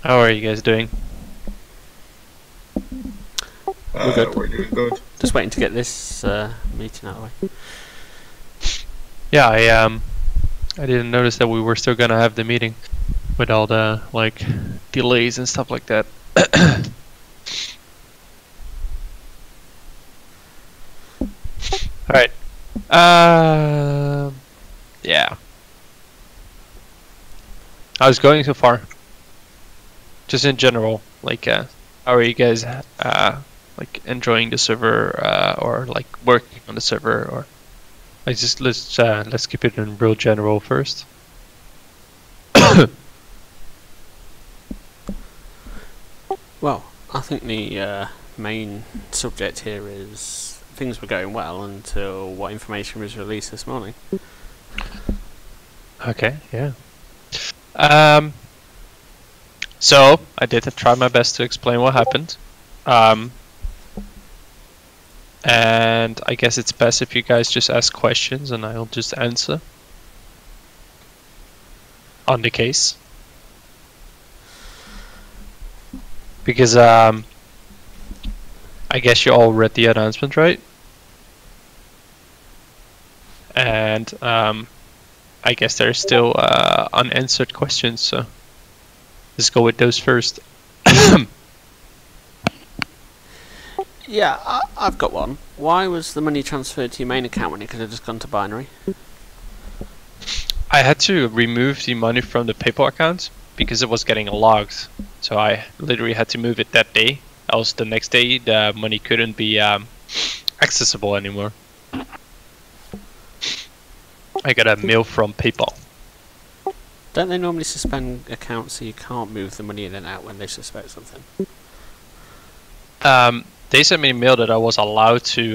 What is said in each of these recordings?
How are you guys doing? We're good. We're doing good. Just waiting to get this meeting out of the way. Yeah, I didn't notice that we were still gonna have the meeting with all the like delays and stuff like that. All right. Yeah. How's it going so far? Just in general, like, how are you guys, like enjoying the server, or like working on the server, or like just let's keep it in real general first. Well, I think the main subject here is things were going well until what information was released this morning. Okay, yeah. So I did try my best to explain what happened. And I guess it's best if you guys just ask questions and I'll just answer on the case. Because I guess you all read the announcement, right? And I guess there's still unanswered questions, so let's go with those first. Yeah, I've got one. Why was the money transferred to your main account when it could have just gone to binary? I had to remove the money from the PayPal account because it was getting logged. So I literally had to move it that day. Else the next day the money couldn't be accessible anymore. I got a mail from PayPal. Don't they normally suspend accounts so you can't move the money in and out when they suspect something? They sent me a mail that I was allowed to.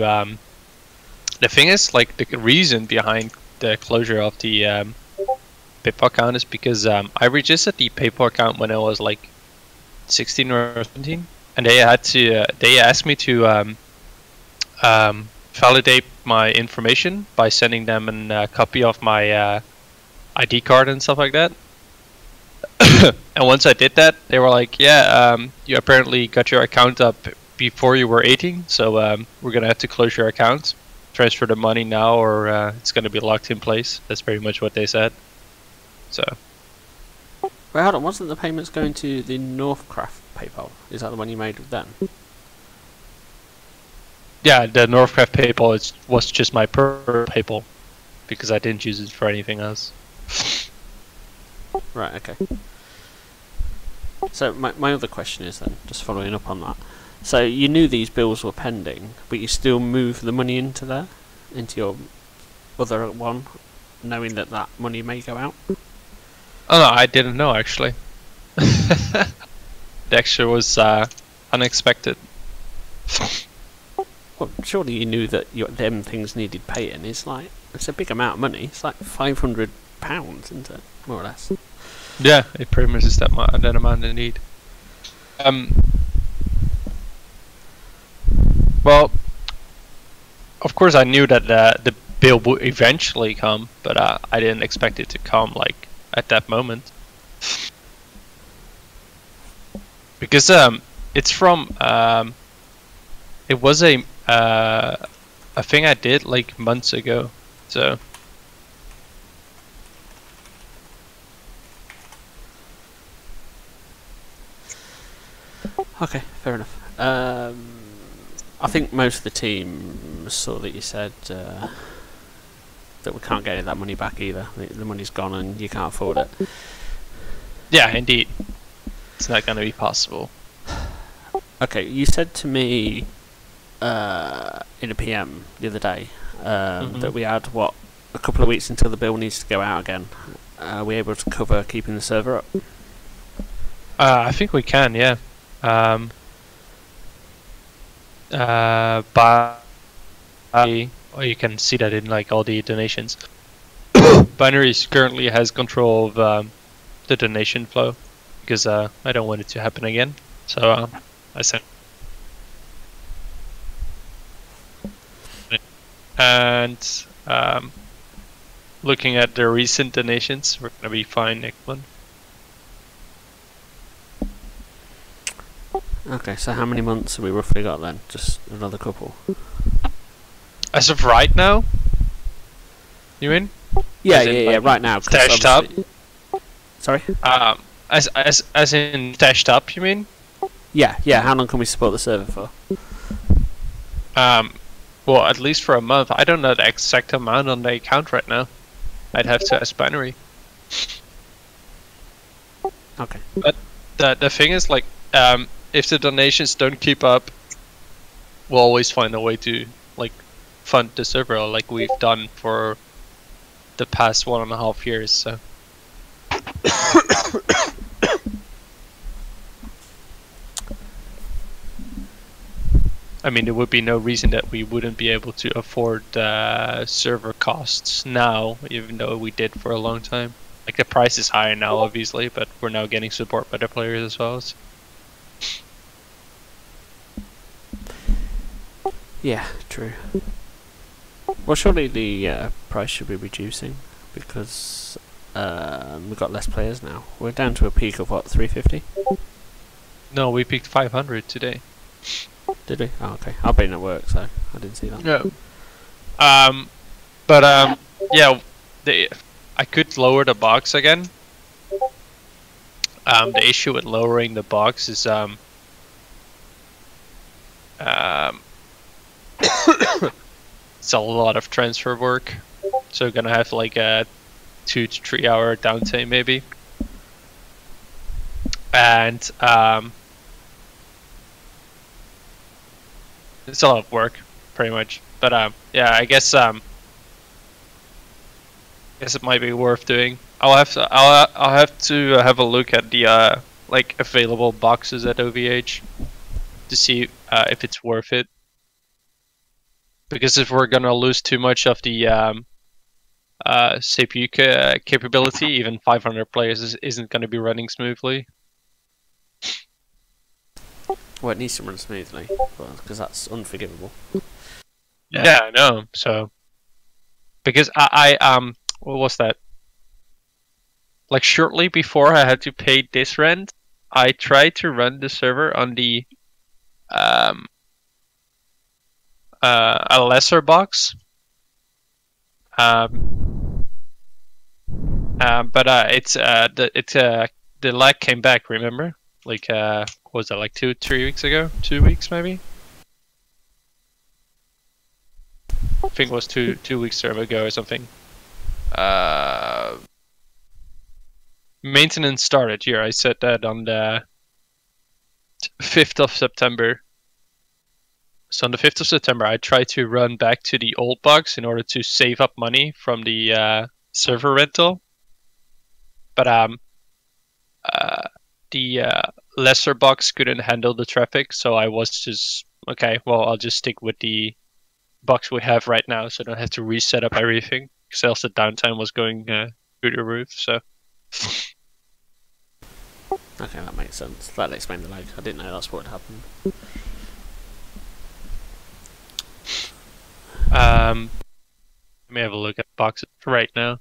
The thing is, like, the reason behind the closure of the PayPal account is because I registered the PayPal account when I was like 16 or 17, and they had to. They asked me to validate my information by sending them a copy of my ID card and stuff like that. And once I did that, they were like, "Yeah, you apparently got your account up before you were 18, so we're gonna have to close your account, transfer the money now, or it's gonna be locked in place." That's pretty much what they said. So. Well, hold on, wasn't the payments going to the Northcraft PayPal? Is that the one you made with them? Yeah, the Northcraft PayPal was just my per PayPal because I didn't use it for anything else. Right, okay. So my other question is then, just following up on that. So you knew these bills were pending, but you still moved the money into there? Into your other one, knowing that that money may go out? Oh no, I didn't know actually. The extra was unexpected. Well, surely you knew that them things needed paying. It's a big amount of money. It's like £500, isn't it? More or less. Yeah, it pretty much is that amount indeed. Well, of course I knew that the bill would eventually come, but I didn't expect it to come like at that moment. Because it's from it was a thing I did like months ago, so. Okay, fair enough. I think most of the team saw that you said that we can't get any of that money back either. The money's gone and you can't afford it. Yeah, indeed. It's not going to be possible. Okay, you said to me in a PM the other day that we had, what, a couple of weeks until the bill needs to go out again. Are we able to cover keeping the server up? I think we can, yeah. But you can see that in like all the donations. Binaries currently has control of the donation flow because I don't want it to happen again. So I sent. And looking at the recent donations, we're gonna be fine next month. Okay, so how many months have we roughly got then? Just another couple? As of right now, you mean? Yeah, As in, yeah, like, right now. 'Cause stashed up. obviously- Sorry. As in stashed up, you mean? Yeah, yeah. How long can we support the server for? Well, at least for a month. I don't know the exact amount on the account right now. I'd have to ask Binary. Okay. But the thing is, like, if the donations don't keep up, we'll always find a way to, like, fund the server, like we've done for the past 1.5 years. So. I mean, there would be no reason that we wouldn't be able to afford server costs now, even though we did for a long time. Like, the price is higher now, obviously, but we're now getting support by the players as well. So. Yeah, true. Well, surely the price should be reducing because we've got less players now. We're down to a peak of what, 350? No, we peaked 500 today. Did we? Oh, okay. I've been at work, so I didn't see that. No. Yeah, I could lower the box again. The issue with lowering the box is it's a lot of transfer work, so gonna have like a 2 to 3 hour downtime maybe, and it's a lot of work, pretty much. But yeah, I guess it might be worth doing. I'll have to have a look at the like available boxes at OVH to see if it's worth it. Because if we're gonna lose too much of the CPU capability, even 500 players isn't gonna be running smoothly. Well, it needs to run smoothly, because that's unforgivable. Yeah, I know. So, because I what was that? Like shortly before I had to pay this rent, I tried to run the server on the a lesser box. But the lag came back. Remember, like what was that, like 2-3 weeks ago? 2 weeks maybe. I think it was two weeks ago or something. Maintenance started here. I said that on the 5th of September. So on the 5th of September, I tried to run back to the old box in order to save up money from the server rental. But the lesser box couldn't handle the traffic, so I was just, okay, well, I'll just stick with the box we have right now, so I don't have to reset up everything, because else the downtime was going through the roof. So. Okay, that makes sense. That'll explain the lag. I didn't know that's what had happened. Let me have a look at boxes right now.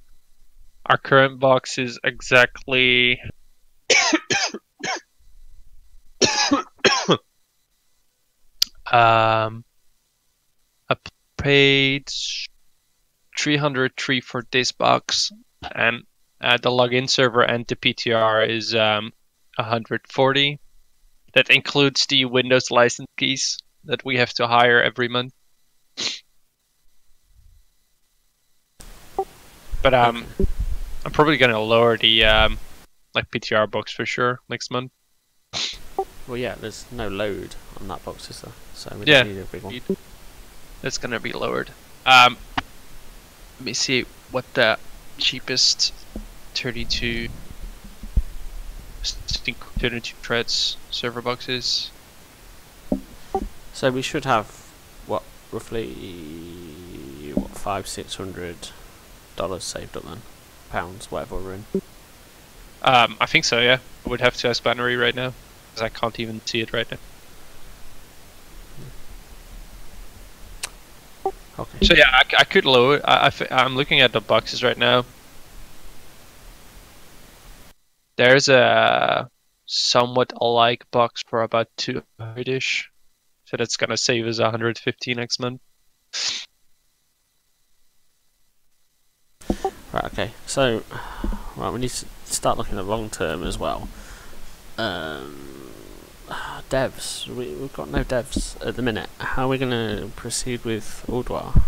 Our current box is exactly I paid 303 for this box, and the login server and the PTR is 140. That includes the Windows license keys that we have to hire every month. But I'm probably gonna lower the like PTR box for sure next month. Well, yeah, there's no load on that box, is there? So we Yeah, don't need a big one. it's gonna be lowered. Let me see what the cheapest 32 threads server box is. So we should have what, roughly what, $500-600 saved up then, pounds, whatever we're in. I think so. Yeah, I would have to ask Binary right now because I can't even see it right now. Okay. So yeah, I could lower. I'm looking at the boxes right now. There's a somewhat alike box for about 200-ish. So that's gonna save us 150 next month. Right, okay. So, right, we need to start looking at long term as well. Devs. We've got no devs at the minute. How are we going to proceed with Uldwar?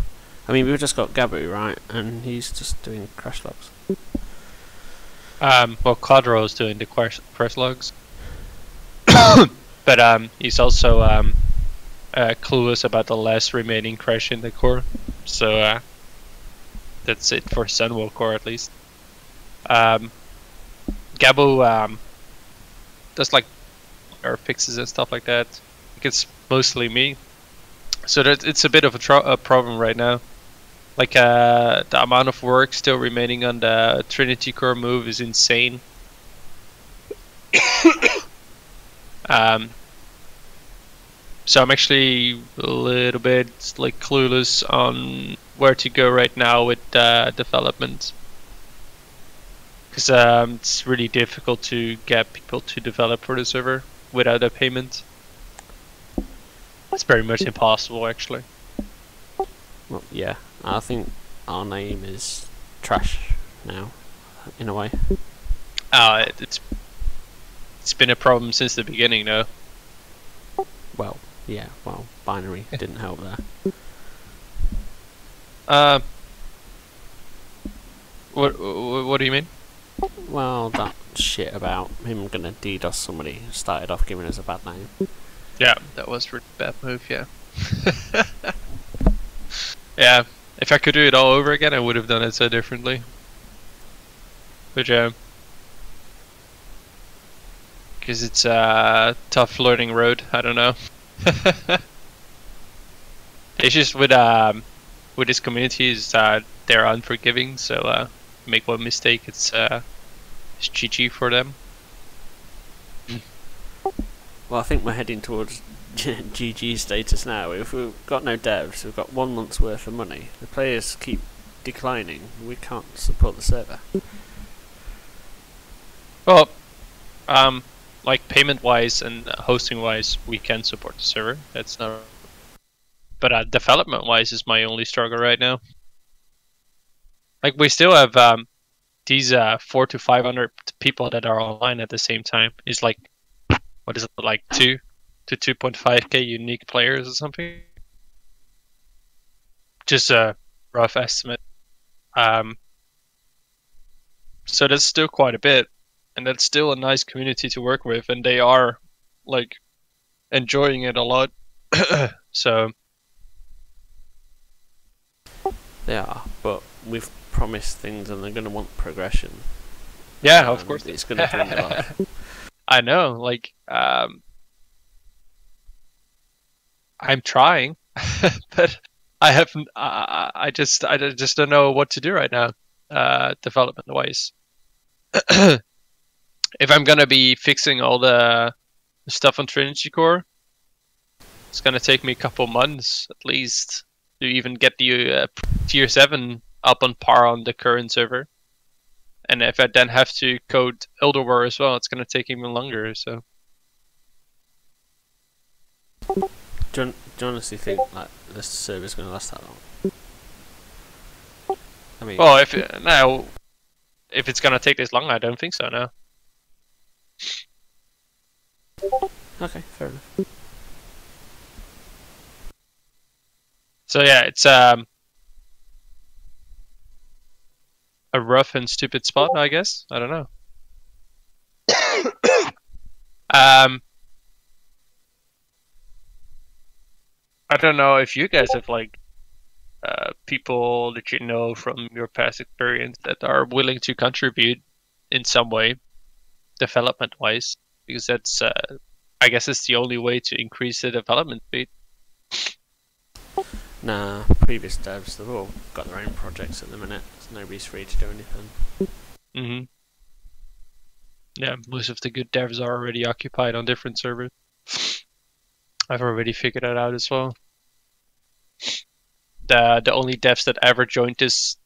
I mean, we've just got Gabu, right? And he's just doing crash logs. Well, Quadro is doing the crash logs. But he's also clueless about the last remaining crash in the core. So that's it for Sunwell core at least. Gabu does like error fixes and stuff like that. I think it's mostly me. So that it's a bit of a problem right now. Like the amount of work still remaining on the Trinity core move is insane. So I'm actually a little bit like clueless on where to go right now with development, because it's really difficult to get people to develop for the server without a payment. It's very much impossible, actually. Well, yeah, I think our name is trash now, in a way. It's been a problem since the beginning, though. Well, yeah, well, binary didn't help there. What do you mean? Well, that shit about him gonna DDoS somebody started off giving us a bad name. Yeah, that was a really bad move, yeah. Yeah, if I could do it all over again, I would have done it so differently. But yeah. Because it's a tough learning road, I don't know. It's just with this community is they're unforgiving, so make one mistake, it's GG for them. Well, I think we're heading towards GG status now. If we've got no devs, we've got 1 month's worth of money. The players keep declining. We can't support the server. Well, like payment-wise and hosting-wise, we can support the server. That's not. But development-wise is my only struggle right now. Like we still have these 400 to 500 people that are online at the same time. It's like, what is it, like 2 to 2.5k unique players or something? Just a rough estimate. So that's still quite a bit, and that's still a nice community to work with, and they are like enjoying it a lot. So they are, but we've promised things, and they're going to want progression. Yeah, of course it's going to bring it off. I know, like I'm trying, but I haven't. I just don't know what to do right now, development wise. If I'm gonna be fixing all the stuff on Trinity Core, it's gonna take me a couple months at least to even get the tier 7 up on par on the current server. And if I then have to code Elderware as well, it's gonna take even longer. So. Do you honestly think like this server's going to last that long? I mean, well, if it's gonna take this long, I don't think so. No. Okay, fair enough. So yeah, it's a rough and stupid spot, I guess. I don't know. I don't know if you guys have like people that you know from your past experience that are willing to contribute in some way, development-wise, because that's I guess it's the only way to increase the development speed. Nah, previous devs, they've all got their own projects at the minute, so nobody's free to do anything. Yeah, most of the good devs are already occupied on different servers. I've already figured that out as well. The only devs that ever joined this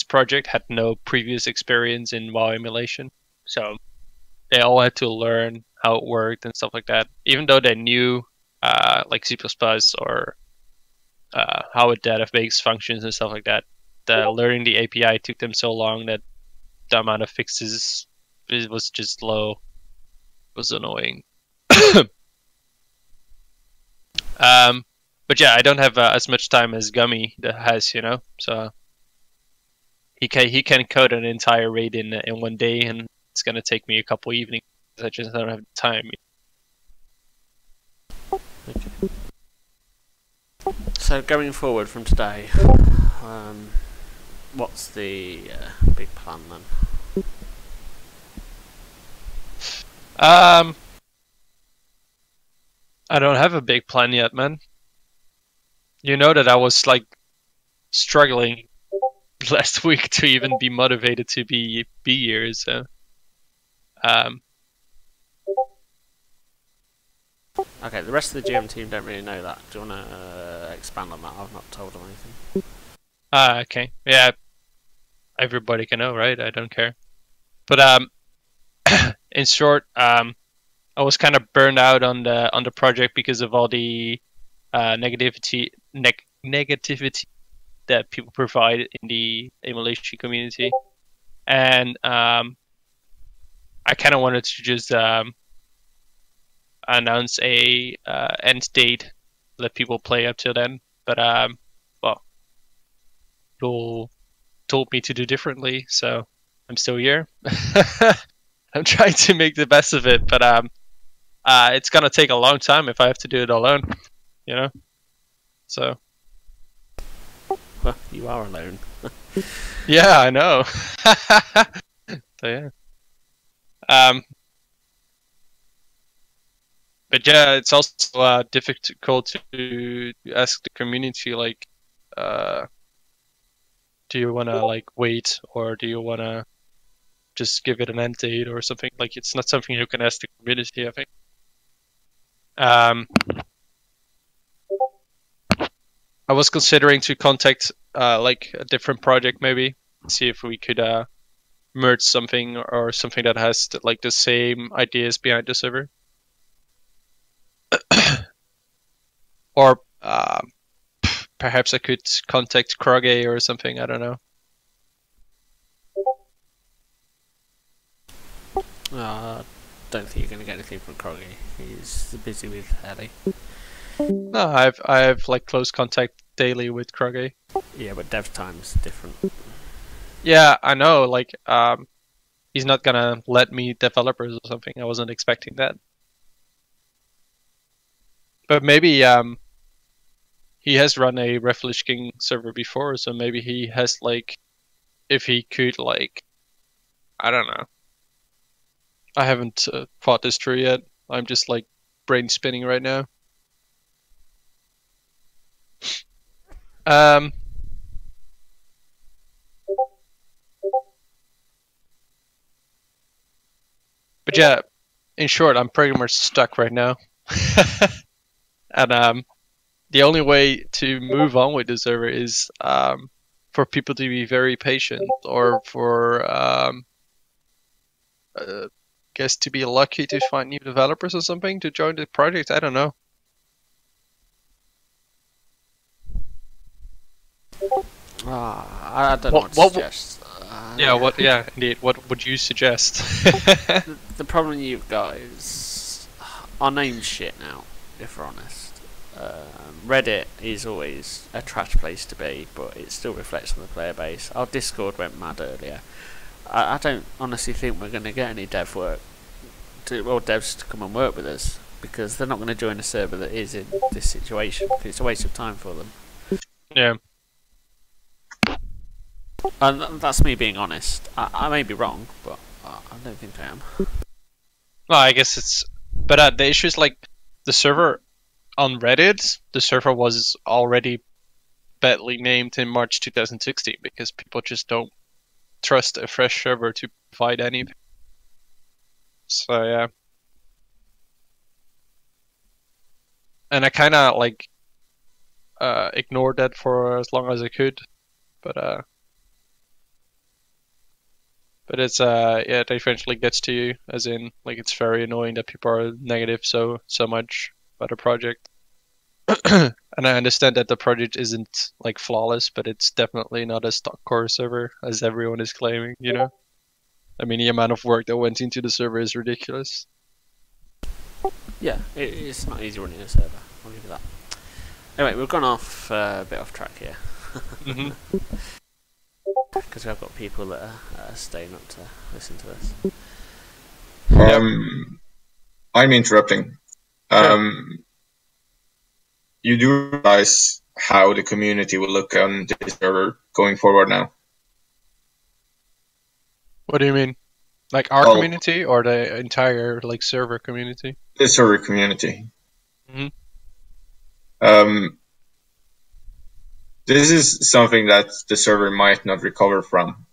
project had no previous experience in WoW emulation, so they all had to learn how it worked and stuff like that. Even though they knew like C++ or how a database functions and stuff like that, learning the API took them so long that the amount of fixes was just low. It was annoying. But yeah, I don't have as much time as Gummy has, you know. So he can code an entire raid in 1 day, and it's gonna take me a couple evenings. I just don't have time. Okay. So going forward from today, what's the big plan then? I don't have a big plan yet, man. You know that I was like struggling last week to even be motivated to be here, so Okay, the rest of the GM team don't really know that. Do you want to expand on that? I've not told them anything. Okay. Yeah. Everybody can know, right? I don't care. But in short, I was kind of burned out on the project because of all the negativity that people provide in the emulation community, and I kind of wanted to just announce a end date, let people play up till then. But well, people told me to do differently, so I'm still here. I'm trying to make the best of it, but it's gonna take a long time if I have to do it alone, you know. So. Well, you are alone. Yeah, I know. So yeah. But yeah, it's also difficult to ask the community, like, do you want to like wait, or do you want to just give it an end date or something? Like, it's not something you can ask the community, I think. I was considering to contact like a different project, maybe see if we could merge something or something that has like the same ideas behind the server. Or perhaps I could contact Kroge or something, I don't know. Don't think you're going to get anything from Kroge. He's busy with Ellie. No, I have like close contact daily with Kroge. Yeah, but dev time's different. Yeah, I know, like he's not gonna let me developers or something. I wasn't expecting that. But maybe he has run a Reflish King server before, so maybe he has like, if he could like, I don't know. I haven't thought this through yet. I'm just like brain spinning right now. But yeah, in short, I'm pretty much stuck right now. And the only way to move on with the server is for people to be very patient, or for guess to be lucky to find new developers or something to join the project. I don't know. I don't know what to suggest. Yeah, indeed. What would you suggest? The problem you've got is our name's shit now, if we're honest. Reddit is always a trash place to be, but it still reflects on the player base. Our Discord went mad earlier. I don't honestly think we're going to get any dev work, devs to come and work with us, because they're not going to join a server that is in this situation. It's a waste of time for them. Yeah. And that's me being honest. I may be wrong, but I don't think I am. Well, I guess it's... But the issue is, like, the server on Reddit, the server was already badly named in March 2016, because people just don't trust a fresh server to provide anything. So, yeah. And I kind of, like, ignored that for as long as I could. But But it's yeah, it eventually gets to you, as in like it's very annoying that people are negative so much about a project. And I understand that the project isn't like flawless, but it's definitely not a stock core server as everyone is claiming, you know? I mean, the amount of work that went into the server is ridiculous. Yeah, it's not easy running a server. I'll give you that. Anyway, we've gone off a bit off track here. Hmm. Because we've got people that are staying up to listen to this. I'm interrupting. You do realize how the community will look on this server going forward now? What do you mean? Like our Well, community or the entire like server community? the server community. Hmm. This is something that the server might not recover from,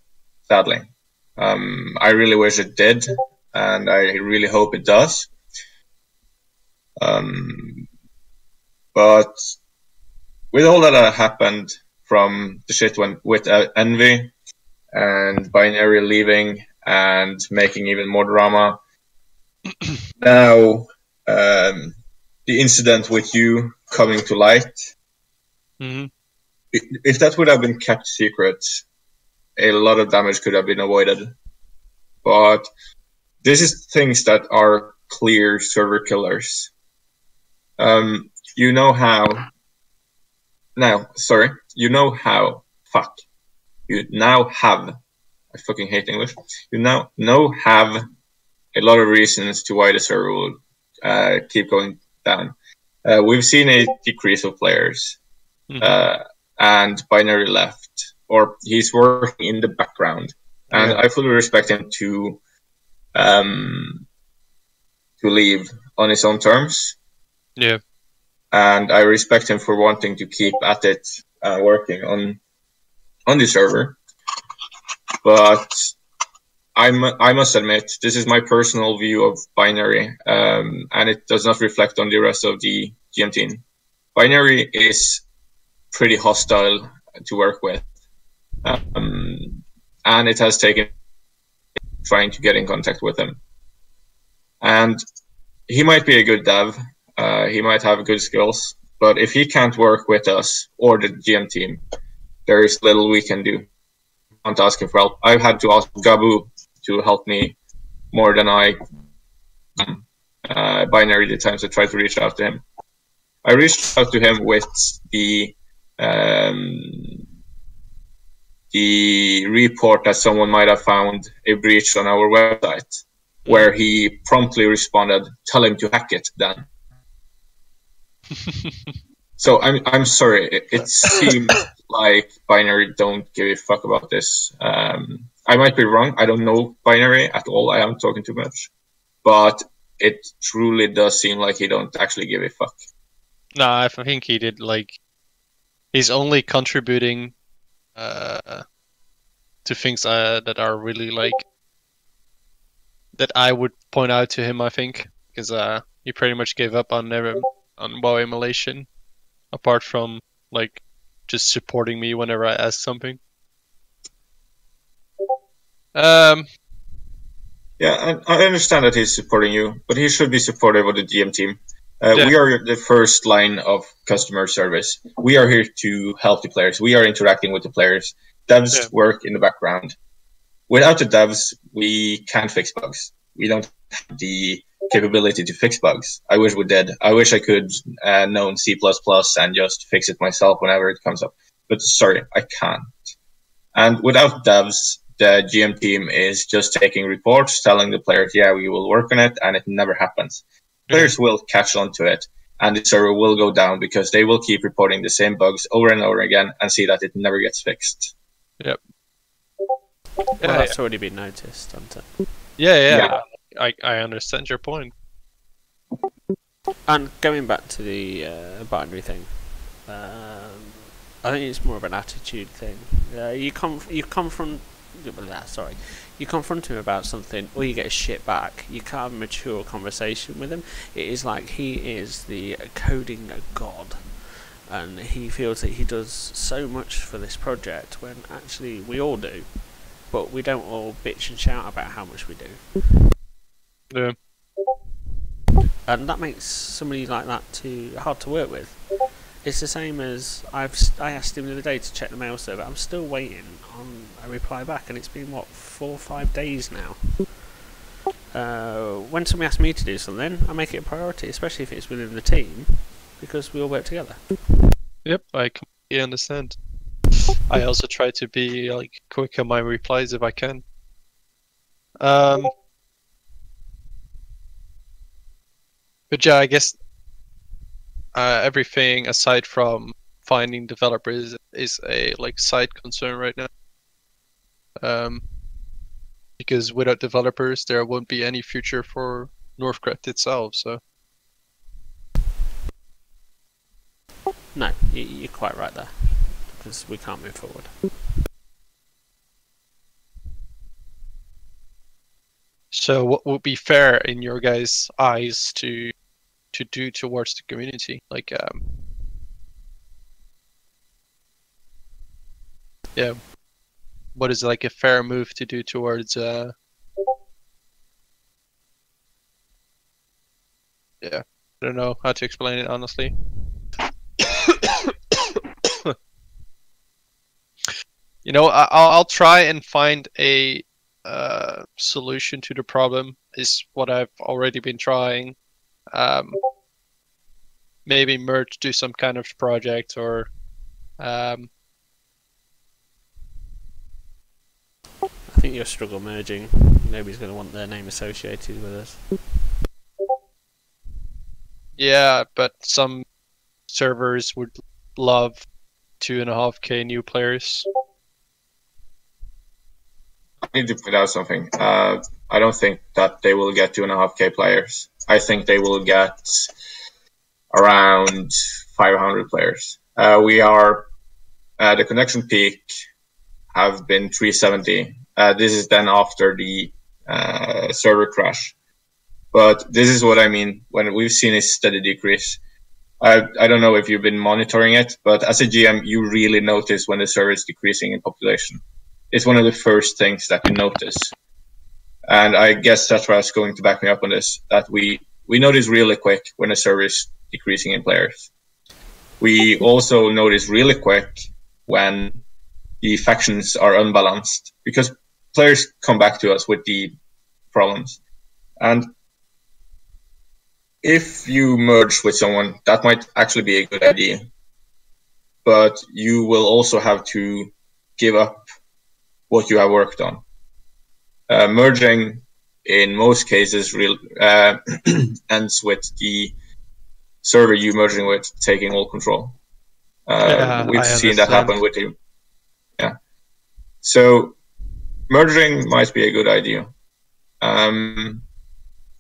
sadly. I really wish it did, and I really hope it does. But with all that happened from the shit with Envy and Binary leaving and making even more drama, now the incident with you coming to light, if that would have been kept secret, a lot of damage could have been avoided. But this is things that are clear server killers. You know how. Now, sorry. You know how. Fuck. You now have. I fucking hate English. You now have a lot of reasons to why the server will keep going down. We've seen a decrease of players, and Binary left, or he's working in the background, and I fully respect him to leave on his own terms. Yeah. And I respect him for wanting to keep at it, working on the server. But I must admit, this is my personal view of Binary, and it does not reflect on the rest of the GM team. Binary is pretty hostile to work with, and it has taken trying to get in contact with him. And he might be a good dev, he might have good skills, but if he can't work with us or the GM team, there is little we can do. I can't ask him for help. I've had to ask Gabu to help me more than Binary the times I tried to reach out to him. I reached out to him with the report that someone might have found a breach on our website, where he promptly responded, "Tell him to hack it then." So I'm sorry, it seems like Binary don't give a fuck about this. I might be wrong. I don't know Binary at all. I haven't talking too much, but it truly does seem like he don't actually give a fuck. No, I think he did. Like, he's only contributing to things that are really like that I would point out to him. I think because he pretty much gave up on WoW emulation, apart from like just supporting me whenever I ask something. Yeah, I understand that he's supporting you, but he should be supportive of the GM team. We are the first line of customer service. We are here to help the players. We are interacting with the players. Devs work in the background. Without the devs, we can't fix bugs. We don't have the capability to fix bugs. I wish we did. I wish I could know C++ and just fix it myself whenever it comes up. But sorry, I can't. And without devs, the GM team is just taking reports, telling the players, yeah, we will work on it, and it never happens. Players will catch on to it, and the server will go down because they will keep reporting the same bugs over and over again and see that it never gets fixed. Yep. Well, that's already been noticed, hasn't it? Yeah. I understand your point. And going back to the binary thing, I think it's more of an attitude thing. You confront him about something, or you get his shit back. You can't have a mature conversation with him. It is like he is the coding god, and he feels that he does so much for this project when actually we all do. but we don't all bitch and shout about how much we do. Yeah. And that makes somebody like that too hard to work with. It's the same as I asked him the other day to check the mail server. I'm still waiting on a reply back, and it's been what 4 or 5 days now. When somebody asks me to do something, I make it a priority, especially if it's within the team, because we all work together. Yep, I completely understand. I also try to be like quick on my replies if I can. But yeah, I guess everything aside from finding developers is a like side concern right now. Because without developers, there won't be any future for Northcraft itself. So No, you're quite right there, because we can't move forward. so what would be fair in your guys' eyes to do towards the community? Like yeah, what is like a fair move to do towards yeah, I don't know how to explain it honestly. You know, I'll try and find a solution to the problem. Is what I've already been trying. Maybe merge, do some kind of project, or I think you'll struggle merging. Nobody's going to want their name associated with us. yeah, but some servers would love 2.5K new players. I need to point out something. I don't think that they will get 2.5K players. I think they will get around 500 players. We are the connection peak have been 370. This is then after the server crash. But this is what I mean when we've seen a steady decrease. I don't know if you've been monitoring it, but as a GM, you really notice when the server is decreasing in population. It's one of the first things that you notice. And I guess that's why I was going to back me up on this, that we notice really quick when a server is decreasing in players. We also notice really quick when the factions are unbalanced, because players come back to us with the problems. And if you merge with someone, that might actually be a good idea. But you will also have to give up what you have worked on. Merging, in most cases, ends with the server you merging with taking all control. We've seen that happen with you. Yeah. So merging might be a good idea.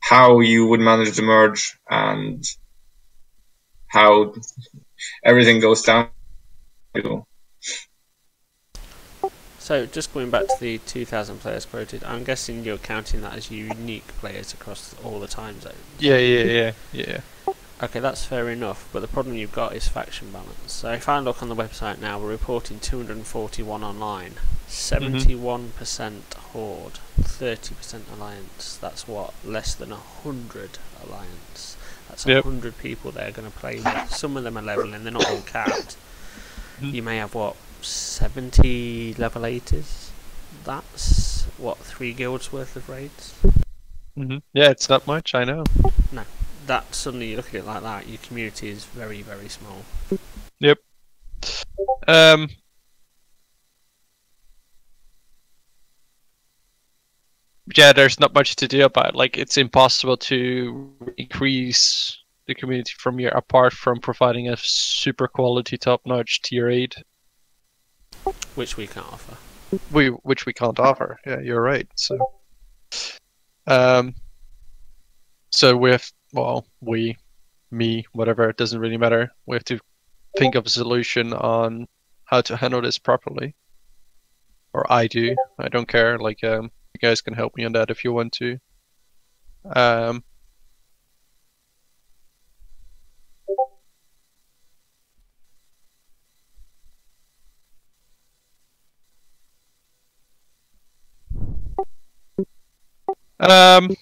How you would manage the merge and how everything goes down. So, just going back to the 2,000 players quoted, I'm guessing you're counting that as unique players across all the time zones. Yeah. Okay, that's fair enough, but the problem you've got is faction balance. So if I look on the website now, we're reporting 241 online, 71% Horde, 30% Alliance. That's what, less than 100 Alliance. That's 100 people they're going to play with. Some of them are leveling, they're not all capped. You may have, what, 70 level 80s? That's, what, 3 guilds worth of raids? Yeah, it's not much, I know. No. That suddenly you look at it like that, your community is very, very small. Yep. Yeah, there's not much to do about it. Like, it's impossible to increase the community from here apart from providing a super quality, top-notch tier 8. Which we can't offer. Which we can't offer. Yeah, you're right. So, we have, well, me, whatever, it doesn't really matter. We have to think of a solution on how to handle this properly. Or I do. I don't care. Like, you guys can help me on that if you want to. Um,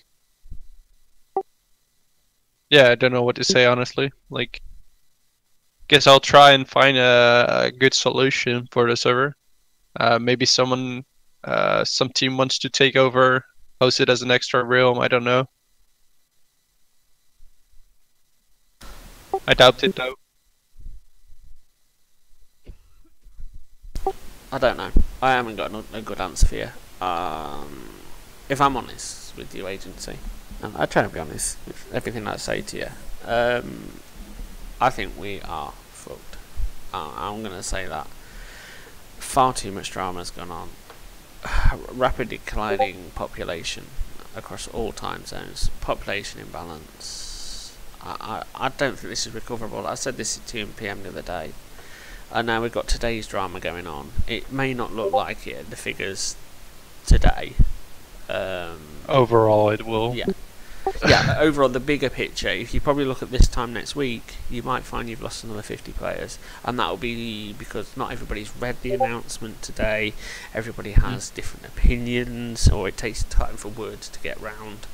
yeah, I don't know what to say honestly. Like, guess I'll try and find a good solution for the server. Maybe someone, some team wants to take over, host it as an extra realm. I don't know. I doubt it though. I don't know. I haven't got a good answer for you. If I'm honest with you, agency, and I try to be honest with everything I say to you, I think we are fucked. I'm going to say that. Far too much drama has gone on. Rapidly declining population across all time zones. Population imbalance. I don't think this is recoverable. I said this at 2 PM the other day. And now we've got today's drama going on. It may not look like it, the figures today. Overall, it will. Yeah. Yeah, overall, the bigger picture, if you probably look at this time next week, you might find you've lost another 50 players. And that will be because not everybody's read the announcement today, everybody has different opinions, or it takes time for words to get round.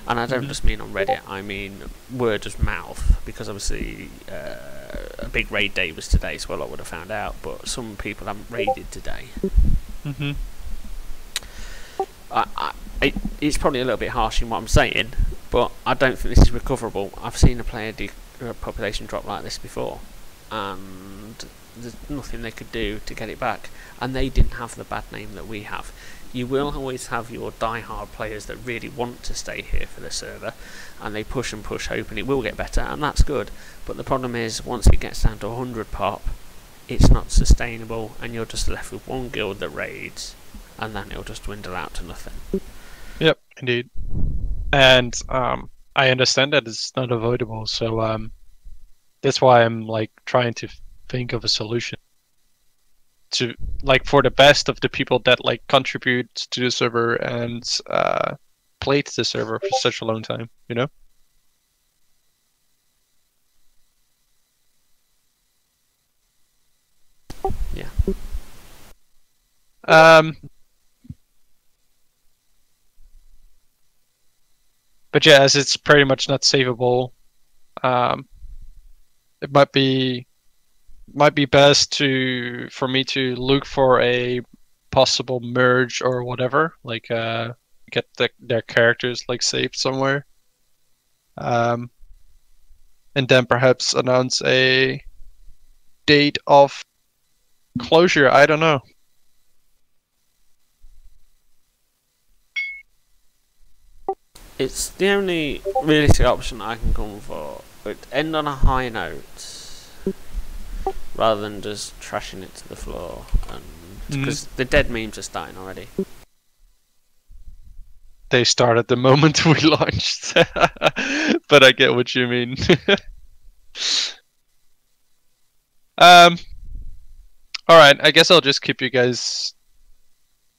And I don't just mean on Reddit, I mean word of mouth, because obviously a big raid day was today, so a lot would have found out, but some people haven't raided today. It's probably a little bit harsh in what I'm saying, but I don't think this is recoverable. I've seen a player population drop like this before, and there's nothing they could do to get it back, and they didn't have the bad name that we have. You will always have your die-hard players that really want to stay here for the server, and they push and push, hoping it will get better, and that's good. But the problem is, once it gets down to 100 pop, it's not sustainable, and you're just left with one guild that raids, and then it'll just dwindle out to nothing. Yep, indeed. And I understand that it's not avoidable, so that's why I'm like trying to think of a solution to, like, for the best of the people that like contribute to the server and played the server for such a long time, you know? Yeah. But yeah, as it's pretty much not savable, it might be best for me to look for a possible merge or whatever, like get their characters like saved somewhere, and then perhaps announce a date of closure. I don't know. It's the only realistic option I can come for. But end on a high note, rather than just trashing it to the floor. Because the dead memes are starting already. They started the moment we launched, but I get what you mean. All right, I guess I'll just keep you guys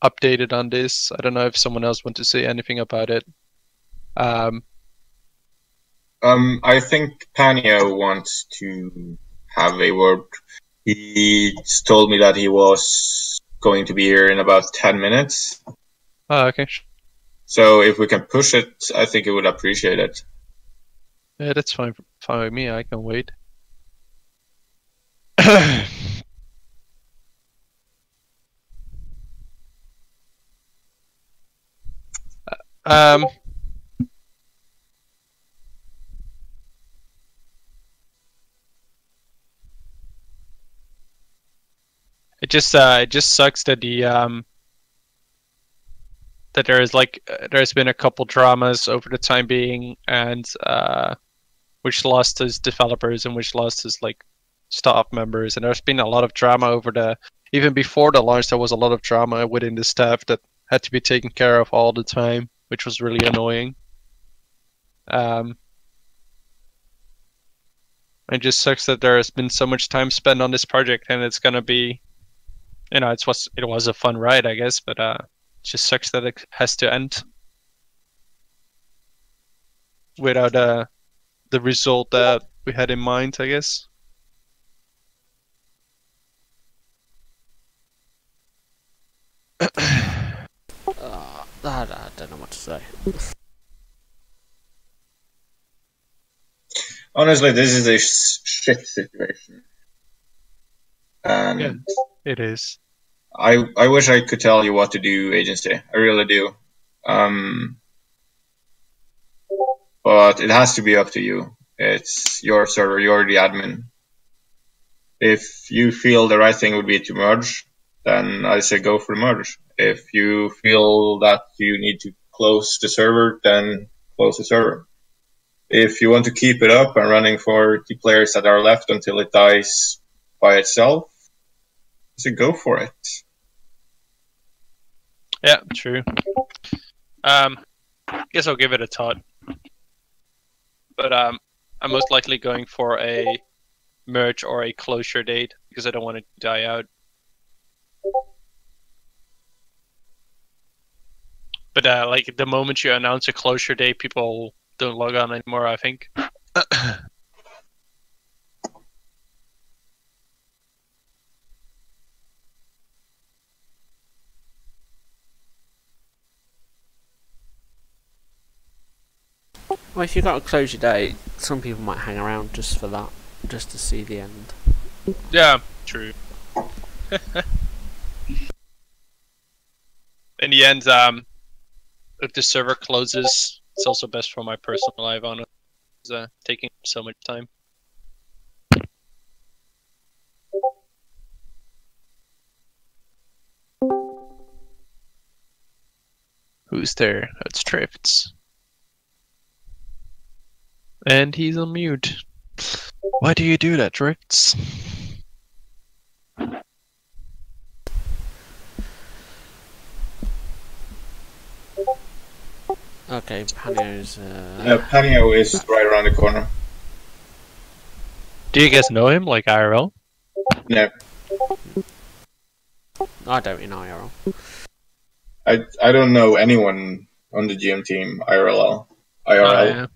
updated on this. I don't know if someone else wants to say anything about it. I think Panio wants to have a word. He told me that he was going to be here in about 10 minutes. Oh, okay. So if we can push it, I think he would appreciate it. Yeah, that's fine with me. I can wait. It just sucks that that there's been a couple dramas over the time being, and which lost his developers and which lost his like staff members, and there's been a lot of drama over even before the launch. There was a lot of drama within the staff that had to be taken care of all the time, which was really annoying. It just sucks that there has been so much time spent on this project, and it's gonna be, it was a fun ride, I guess, but it just sucks that it has to end without the result that we had in mind, I guess. I don't know what to say. Honestly, this is a shit situation. And Yeah, it is. I wish I could tell you what to do, agency. I really do. But it has to be up to you. It's your server, you're the admin. If you feel the right thing would be to merge, then I say go for the merge. If you feel that you need to close the server, then close the server. If you want to keep it up and running for the players that are left until it dies by itself, I say go for it. Yeah, true. Guess I'll give it a thought. But I'm most likely going for a merge or a closure date because I don't want it to die out. But like the moment you announce a closure date, people don't log on anymore, I think. Well, if you've got a closure date, some people might hang around just for that, just to see the end. Yeah, true. In the end, if the server closes, it's also best for my personal life on it. It's taking so much time. Who's there? It's Drifts. And he's on mute. Why do you do that, Drifts? Okay, Panio's... Panio is right around the corner. Do you guys know him, like IRL? No. I don't in IRL. I don't know anyone on the GM team IRL. Oh, yeah.